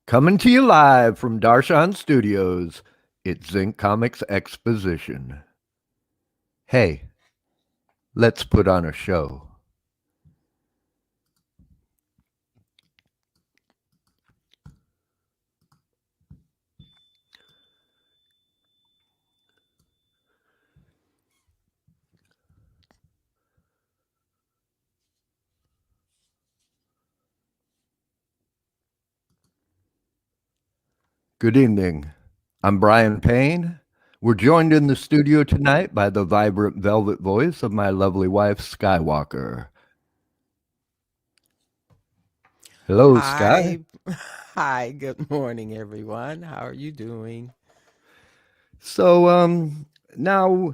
Coming to you live from Darshan Studios, it's Zinc Comics Exposition. Hey, let's put on a show. Good evening. I'm Brian Payne. We're joined in the studio tonight by the vibrant velvet voice of my lovely wife, Skywalker. Hello, Sky. Hi. Hi, good morning, everyone. How are you doing? So, now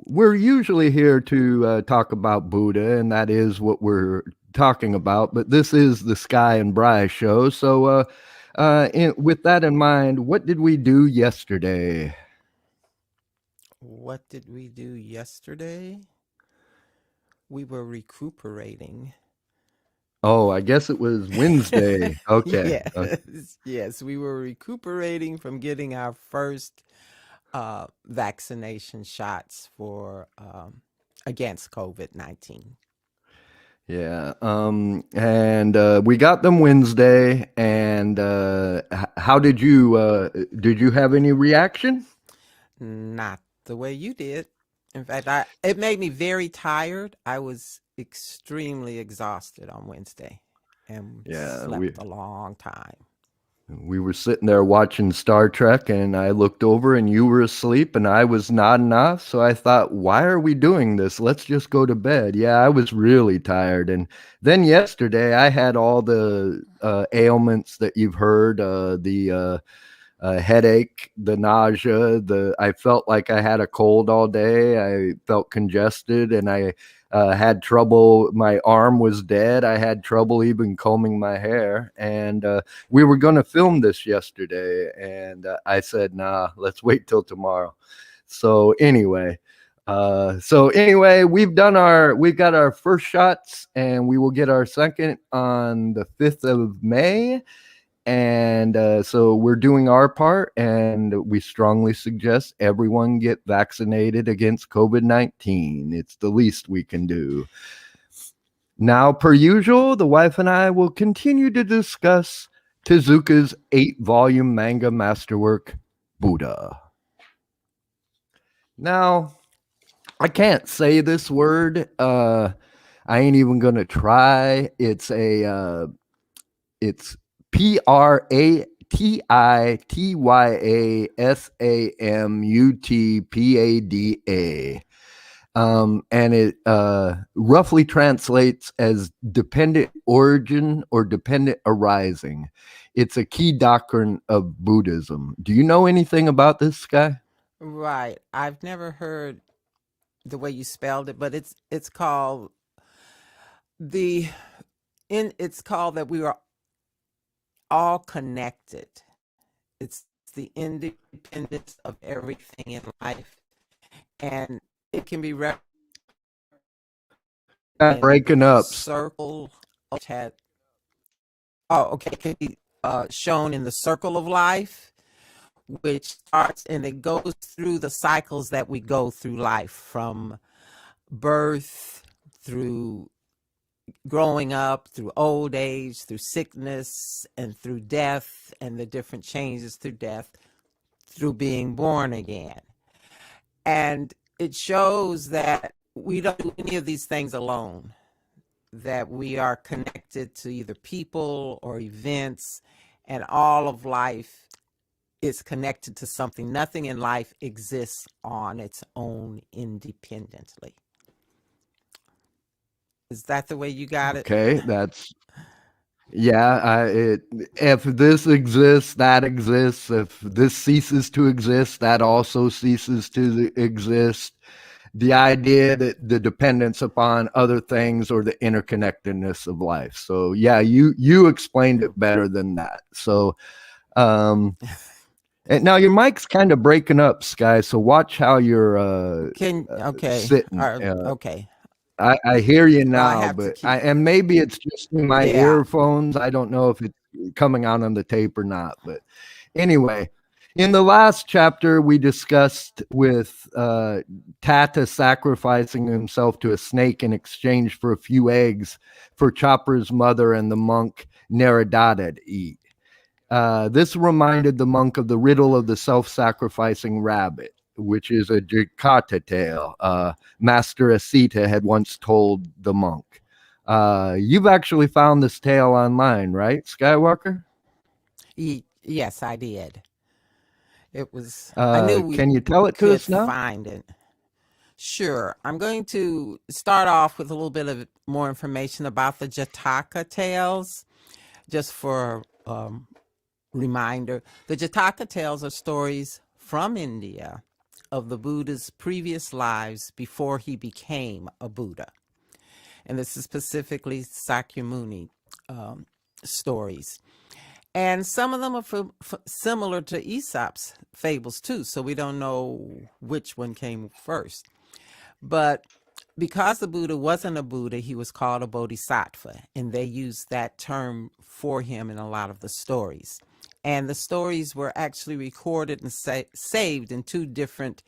we're usually here to talk about Buddha, and that is what we're talking about. But this is the Sky and Bry show. So, with that in mind, what did we do yesterday? What did we do yesterday? We were recuperating. Oh, I guess it was Wednesday. Okay. Yes, we were recuperating from getting our first vaccination shots for against COVID-19. Yeah. And we got them Wednesday. And how did you have any reaction? Not the way you did. In fact, it made me very tired. I was extremely exhausted on Wednesday and Yeah, slept a long time. we were sitting there watching Star Trek, and I looked over and you were asleep and I was nodding off. So I thought, why are we doing this? Let's just go to bed. Yeah, I was really tired. And then yesterday I had all the ailments that you've heard, the headache, the nausea, the I felt like I had a cold all day. I felt congested, and I had trouble. My arm was dead. I had trouble even combing my hair. And we were going to film this yesterday, and I said, "Nah, let's wait till tomorrow." So anyway, we've got our first shots, and we will get our second on the 5th of May. And so we're doing our part, and we strongly suggest everyone get vaccinated against COVID-19. It's the least we can do. Now, per usual, the wife and I will continue to discuss Tezuka's 8-volume manga masterwork, Buddha. Now, I can't say this word. I ain't even gonna try. It's Prityasamutpada. And it roughly translates as dependent origin or dependent arising. It's a key doctrine of Buddhism. Do you know anything about this guy? Right. I've never heard the way you spelled it, but it's called the it's called that we are all connected. It's the independence of everything in life, and it can be in Breaking up. circle had okay, it can be shown in the circle of life, which starts and it goes through the cycles that we go through life, from birth through growing up, through old age, through sickness, and through death, and the different changes through death, through being born again. And it shows that we don't do any of these things alone, that we are connected to either people or events, and all of life is connected to something. Nothing in life exists on its own independently. Is that the way you got it? Okay, if this exists, that exists. If this ceases to exist, that also ceases to exist. The idea that the dependence upon other things or the interconnectedness of life. So yeah, you explained it better than that. So and now your mic's kind of breaking up, Sky. So watch how you're Okay. sitting. Okay. I hear you So I now, have to but keep. and maybe it's just in my Yeah. earphones. I don't know if it's coming out on the tape or not. But anyway, in the last chapter, we discussed with Tata sacrificing himself to a snake in exchange for a few eggs for Chopper's mother and the monk Naradada to eat. This reminded the monk of the riddle of the self-sacrificing rabbit, which is a Jataka tale Master R.A.C.E.S had once told the monk. You've actually found this tale online, right, Skywalker? Yes, I did. It was, I knew we Can you tell it to could us now? find it. Sure. I'm going to start off with a little bit of more information about the Jataka tales, just for reminder. The Jataka tales are stories from India of the Buddha's previous lives before he became a Buddha. And this is specifically Sakyamuni stories. And some of them are similar to Aesop's fables too, so we don't know which one came first. But because the Buddha wasn't a Buddha, he was called a bodhisattva, and they used that term for him in a lot of the stories. And the stories were actually recorded and saved in two different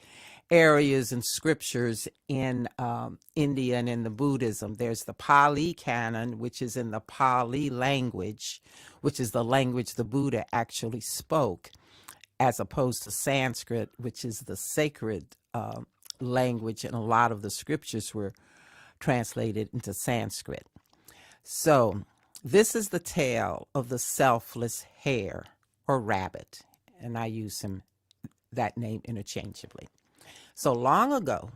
areas and scriptures in India and in the Buddhism. There's the Pali canon, which is in the Pali language, which is the language the Buddha actually spoke, as opposed to Sanskrit, which is the sacred language, and a lot of the scriptures were translated into Sanskrit. So this is the tale of the selfless hare or rabbit, and I use that name interchangeably. So long ago,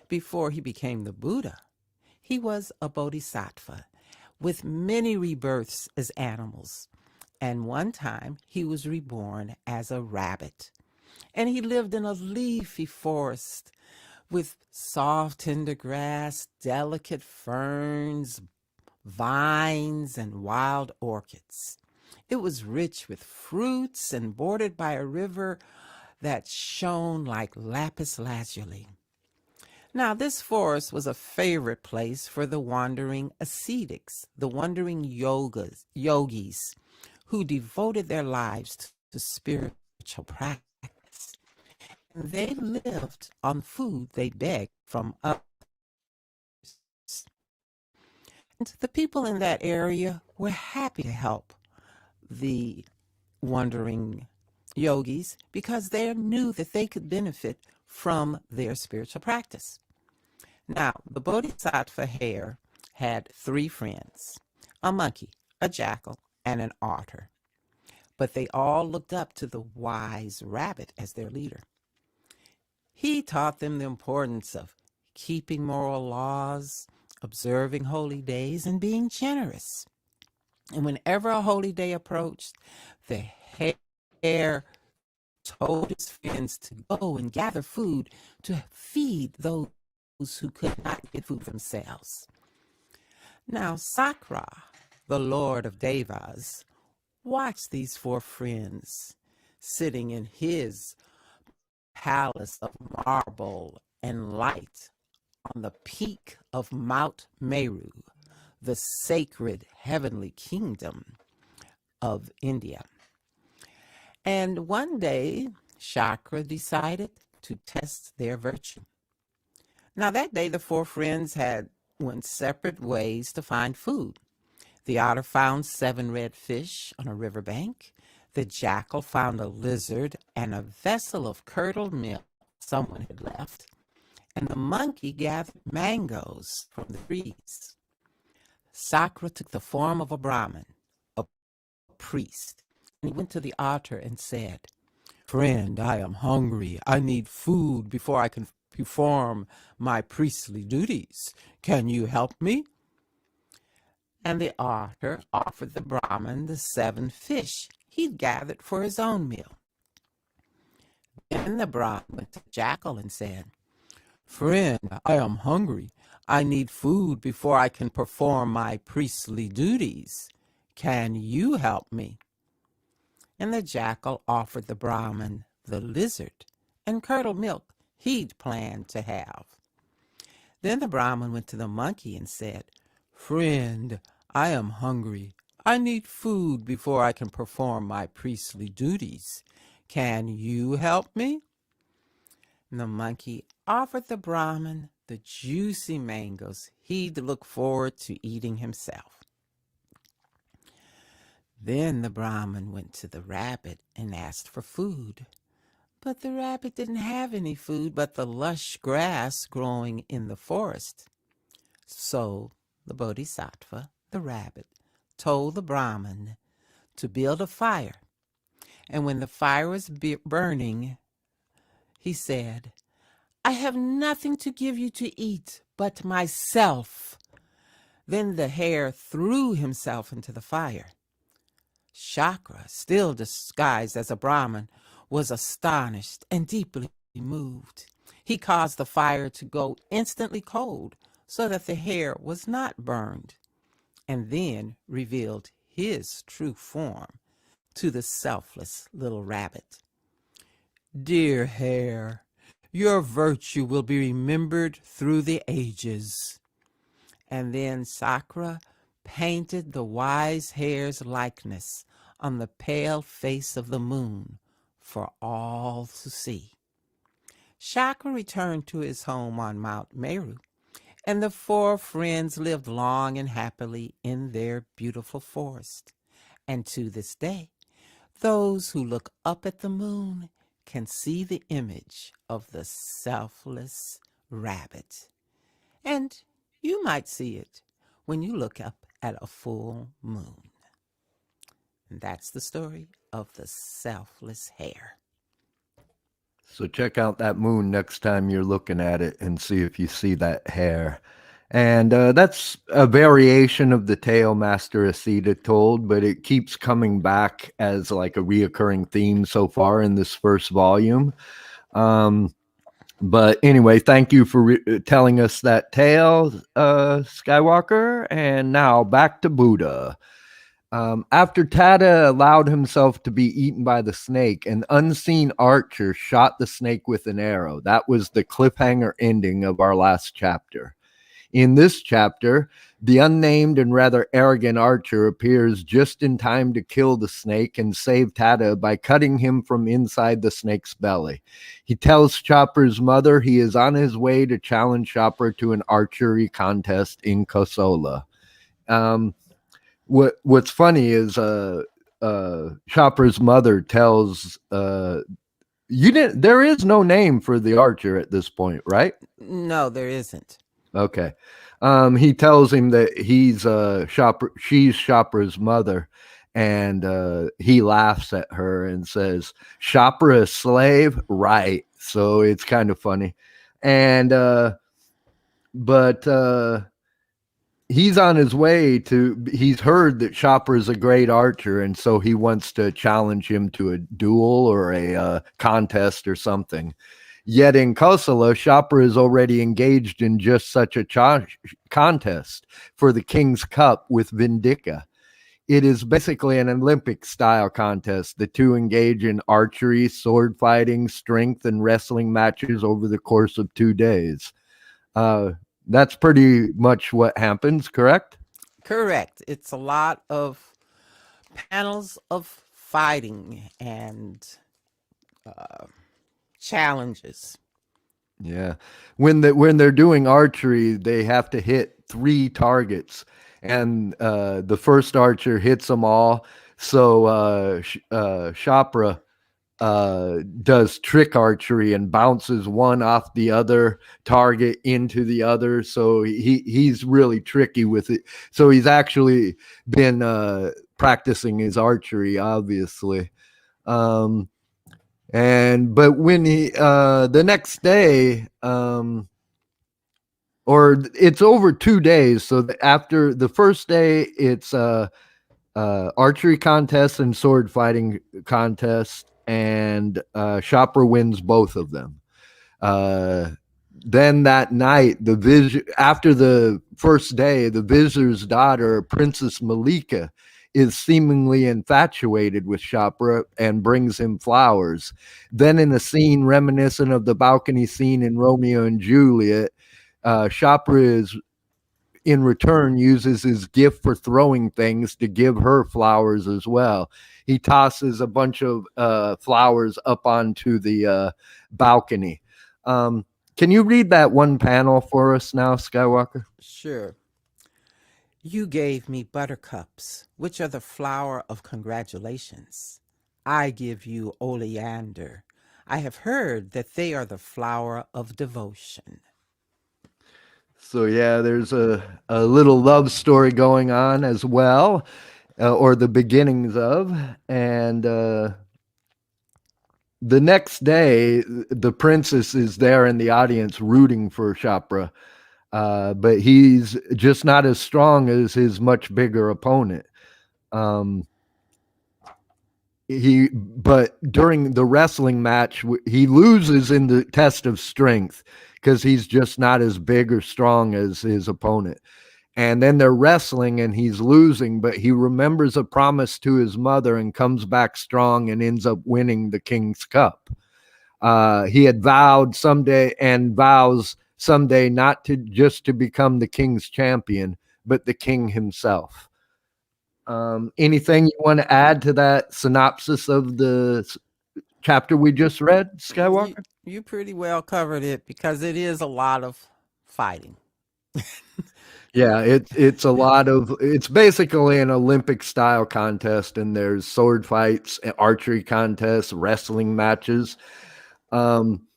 before he became the Buddha, he was a bodhisattva with many rebirths as animals. And one time he was reborn as a rabbit. And he lived in a leafy forest with soft, tender grass, delicate ferns, vines, and wild orchids. It was rich with fruits and bordered by a river that shone like lapis lazuli. Now, this forest was a favorite place for the wandering ascetics, the wandering yogis, who devoted their lives to spiritual practice. They lived on food they begged from others. And the people in that area were happy to help the wandering yogis because they knew that they could benefit from their spiritual practice. Now, the bodhisattva hare had 3 friends, a monkey, a jackal, and an otter. But they all looked up to the wise rabbit as their leader. He taught them the importance of keeping moral laws, observing holy days, and being generous. And whenever a holy day approached, the hare told his friends to go and gather food to feed those who could not get food themselves. Now, Sakra, the Lord of Devas, watched these 4 friends sitting in his palace of marble and light on the peak of Mount Meru, the sacred heavenly kingdom of India. And one day, Chakra decided to test their virtue. Now, that day, the 4 friends went separate ways to find food. The otter found 7 red fish on a riverbank. The jackal found a lizard and a vessel of curdled milk someone had left. And the monkey gathered mangoes from the trees. Sakra took the form of a Brahmin, a priest, and he went to the otter and said, "Friend, I am hungry. I need food before I can perform my priestly duties. Can you help me?" And the otter offered the Brahmin the 7 fish he'd gathered for his own meal. Then the Brahmin went to the jackal and said, "Friend, I am hungry. I need food before I can perform my priestly duties. Can you help me?" And the jackal offered the Brahmin the lizard and curdled milk he'd planned to have. Then the Brahmin went to the monkey and said, "Friend, I am hungry. I need food before I can perform my priestly duties. Can you help me? And the monkey offered the Brahmin the juicy mangoes he'd look forward to eating himself. Then the Brahmin went to the rabbit and asked for food. But the rabbit didn't have any food but the lush grass growing in the forest. So the Bodhisattva, the rabbit, told the Brahmin to build a fire. And when the fire was burning, he said, I have nothing to give you to eat but myself. Then the hare threw himself into the fire. Chakra, still disguised as a Brahmin, was astonished and deeply moved. He caused the fire to go instantly cold so that the hare was not burned, and then revealed his true form to the selfless little rabbit. Dear hare, your virtue will be remembered through the ages. And then Sakra painted the wise hare's likeness on the pale face of the moon for all to see. Shaka returned to his home on Mount Meru, and the four friends lived long and happily in their beautiful forest. And to this day, those who look up at the moon can see the image of the selfless rabbit. And you might see it when you look up at a full moon. And that's the story of the selfless hare. So check out that moon next time you're looking at it and see if you see that hair. And that's a variation of the tale Master Asita told, but it keeps coming back as like a reoccurring theme so far in this first volume. But anyway, thank you for telling us that tale, Skywalker. And now back to Buddha. After Tada allowed himself to be eaten by the snake, an unseen archer shot the snake with an arrow. That was the cliffhanger ending of our last chapter. In this chapter, the unnamed and rather arrogant archer appears just in time to kill the snake and save Tada by cutting him from inside the snake's belly. He tells Chopper's mother he is on his way to challenge Chopper to an archery contest in Kosola. What's funny is Chopper's mother tells there is no name for the archer at this point, right? No, there isn't. Okay. He tells him that she's Chopper's mother, and he laughs at her and says, Chopper a slave? Right. So it's kind of funny. And but he's on his way he's heard that Chopper is a great archer, and so he wants to challenge him to a duel or a contest or something. Yet in Kosala, Chopper is already engaged in just such a contest for the King's Cup with Vindika. It is basically an Olympic-style contest. The two engage in archery, sword fighting, strength, and wrestling matches over the course of 2 days. That's pretty much what happens, correct? Correct. It's a lot of panels of fighting and challenges. Yeah. When they're doing archery, they have to hit 3 targets, and the first archer hits them all. So Chopra does trick archery and bounces one off the other target into the other. So he's really tricky with it. So he's actually been practicing his archery, obviously. But when he the next day, or it's over 2 days. So after the first day, it's archery contest and sword fighting contest, and Chopper wins both of them. Then that night, after the first day, the vizier's daughter, Princess Malika, is seemingly infatuated with Chopra and brings him flowers. Then in a scene reminiscent of the balcony scene in Romeo and Juliet, Chopra is in return uses his gift for throwing things to give her flowers as well. He tosses a bunch of flowers up onto the balcony. Um, can you read that one panel for us now, Skywalker? Sure. You gave me buttercups, which are the flower of congratulations. I give you oleander. I have heard that they are the flower of devotion. So yeah, there's a little love story going on as well, or the beginnings of, and the next day, the princess is there in the audience rooting for Chopra, but he's just not as strong as his much bigger opponent. Um, but during the wrestling match, he loses in the test of strength because he's just not as big or strong as his opponent. And then they're wrestling and he's losing, but he remembers a promise to his mother and comes back strong and ends up winning the King's Cup. He had vowed someday and vows someday not to just to become the king's champion, but the king himself. Anything you want to add to that synopsis of the chapter we just read, You Skywalker? you pretty well covered it because it is a lot of fighting. Yeah, it's a lot of it's basically an Olympic style contest, and there's sword fights, archery contests, wrestling matches. Um,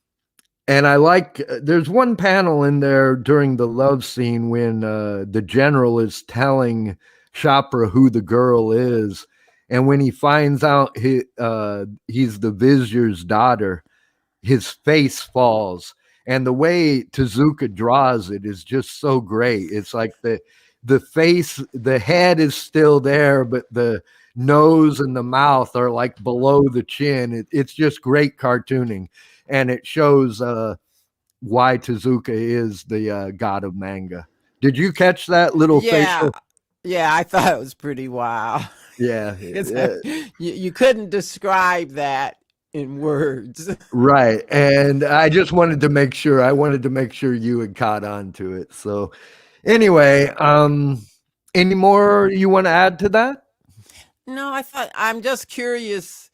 And I like there's one panel in there during the love scene when the general is telling Chopra who the girl is. And when he finds out he's the vizier's daughter, his face falls. And the way Tezuka draws it is just so great. It's like the face, the head is still there, but the nose and the mouth are like below the chin. It's just great cartooning, and it shows why Tezuka is the god of manga. Did you catch that little Yeah, facial? yeah, I thought it was pretty wild. Yeah, It's, yeah, you couldn't describe that in words. right. And I just wanted to make sure. I wanted to make sure you had caught on to it. So anyway, any more you want to add to that? No, I thought I'm just curious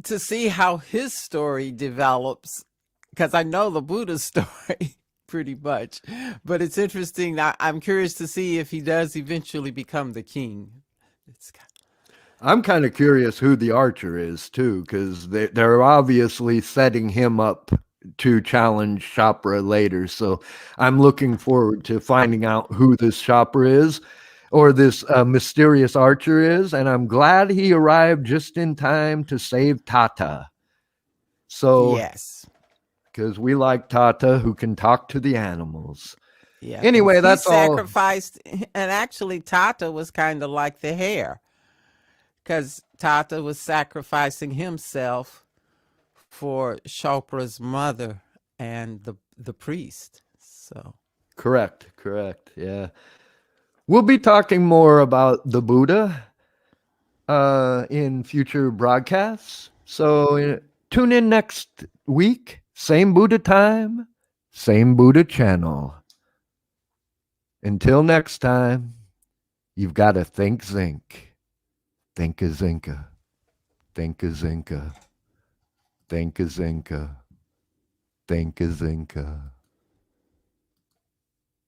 to see how his story develops because I know the Buddha story pretty much, but it's interesting. I'm curious to see if he does eventually become the king. It's, I'm kind of curious who the archer is too, because they're obviously setting him up to challenge Chopra later. So I'm looking forward to finding out who this Chopra is or this mysterious archer is. And I'm glad he arrived just in time to save Tata. So, yes, because we like Tata who can talk to the animals. yeah, and Anyway, he that's all. sacrificed, and actually Tata was kind of like the hare because Tata was sacrificing himself for Chopra's mother and the priest. So Correct, correct. Yeah. We'll be talking more about the Buddha in future broadcasts. So tune in next week. Same Buddha time, same Buddha channel. Until next time, you've got to think zinc. Think a zinca. Think a zinca. Think a zinca. Think a zinca.